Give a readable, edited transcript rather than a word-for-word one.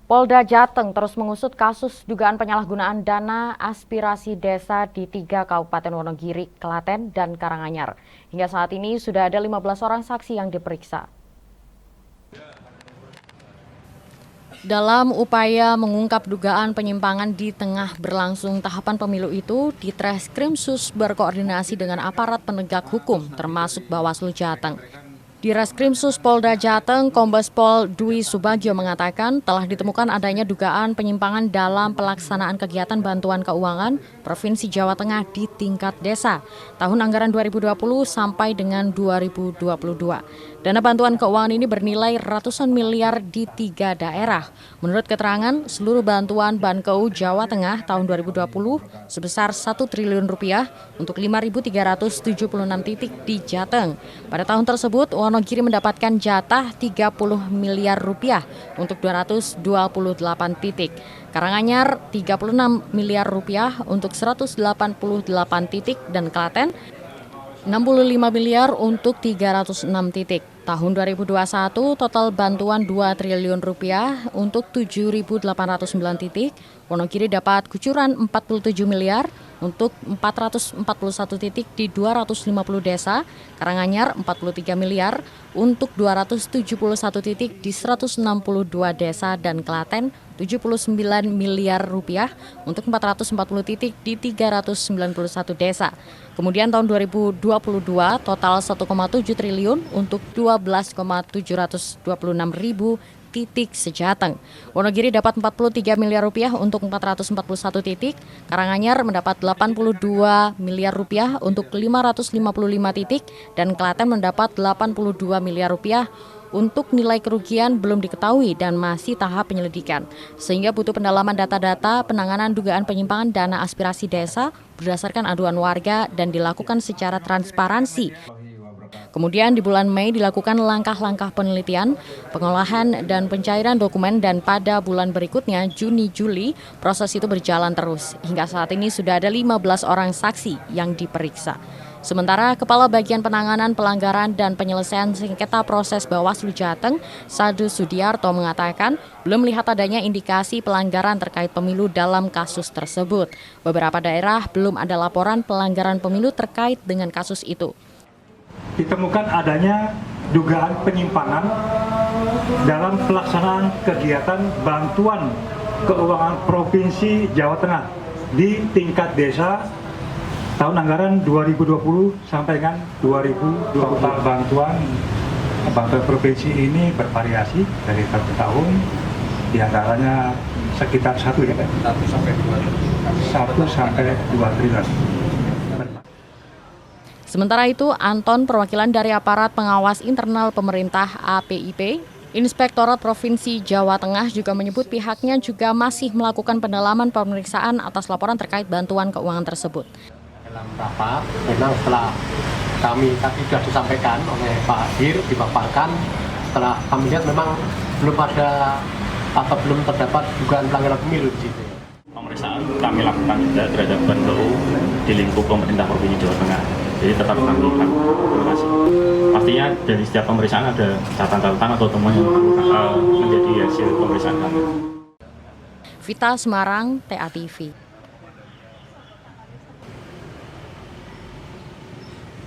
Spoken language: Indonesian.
Polda Jateng terus mengusut kasus dugaan penyalahgunaan dana aspirasi desa di 3 Kabupaten Wonogiri, Klaten, dan Karanganyar. Hingga saat ini sudah ada 15 orang saksi yang diperiksa. Dalam upaya mengungkap dugaan penyimpangan di tengah berlangsung tahapan pemilu itu, Ditreskrimsus berkoordinasi dengan aparat penegak hukum termasuk Bawaslu Jateng. Di Reskrimsus Polda Jateng, Kombes Pol Dwi Subagio mengatakan telah ditemukan adanya dugaan penyimpangan dalam pelaksanaan kegiatan bantuan keuangan Provinsi Jawa Tengah di tingkat desa tahun anggaran 2020 sampai dengan 2022. Dana bantuan keuangan ini bernilai ratusan miliar di 3 daerah. Menurut keterangan, seluruh bantuan Bankeu Jawa Tengah tahun 2020 sebesar 1 triliun rupiah untuk 5.376 titik di Jateng. Pada tahun tersebut, Wonogiri mendapatkan jatah 30 miliar rupiah untuk 228 titik. Karanganyar 36 miliar rupiah untuk 188 titik dan Klaten 65 miliar untuk 306 titik. Tahun 2021 total bantuan 2 triliun rupiah untuk 7.809 titik. Wonogiri dapat kucuran 47 miliar untuk 441 titik di 250 desa, Karanganyar 43 miliar untuk 271 titik di 162 desa, dan Klaten 79 miliar rupiah untuk 440 titik di 391 desa. Kemudian tahun 2022 total 1,7 triliun untuk 12,726 ribu titik sejateng. Wonogiri dapat 43 miliar rupiah untuk 441 titik, Karanganyar mendapat 82 miliar rupiah untuk 555 titik, dan Klaten mendapat 82 miliar rupiah untuk nilai kerugian belum diketahui dan masih tahap penyelidikan. Sehingga butuh pendalaman data-data penanganan dugaan penyimpangan dana aspirasi desa berdasarkan aduan warga dan dilakukan secara transparansi. Kemudian di bulan Mei dilakukan langkah-langkah penelitian, pengolahan, dan pencairan dokumen, dan pada bulan berikutnya Juni-Juli proses itu berjalan terus. Hingga saat ini sudah ada 15 orang saksi yang diperiksa. Sementara Kepala Bagian Penanganan Pelanggaran dan Penyelesaian Sengketa Proses Bawaslu Jateng, Sadu Sudiarto mengatakan belum melihat adanya indikasi pelanggaran terkait pemilu dalam kasus tersebut. Beberapa daerah belum ada laporan pelanggaran pemilu terkait dengan kasus itu. Ditemukan adanya dugaan penyimpangan dalam pelaksanaan kegiatan bantuan keuangan Provinsi Jawa Tengah di tingkat desa tahun anggaran 2020 sampai dengan 2020. Total bantuan provinsi ini bervariasi dari tahun ke tahun, diantaranya sekitar 1 sampai 2 triliun. Sementara itu, Anton, perwakilan dari aparat pengawas internal pemerintah APIP, Inspektorat Provinsi Jawa Tengah, juga menyebut pihaknya juga masih melakukan pendalaman pemeriksaan atas laporan terkait bantuan keuangan tersebut. Dalam rapat, memang setelah kami tadi sudah disampaikan oleh Pak Hadir, dipaparkan, setelah kami lihat memang belum ada atau belum terdapat dugaan pelanggaran pemilu di situ. Pemeriksaan kami lakukan juga terhadap Bankeu di lingkup pemerintah Provinsi Jawa Tengah. Jadi tetap kami lakukan evaluasi. Pastinya dari setiap pemeriksaan ada catatan atau temuan yang menjadi hasil pemeriksaan kami. Vita Semarang, TA TV.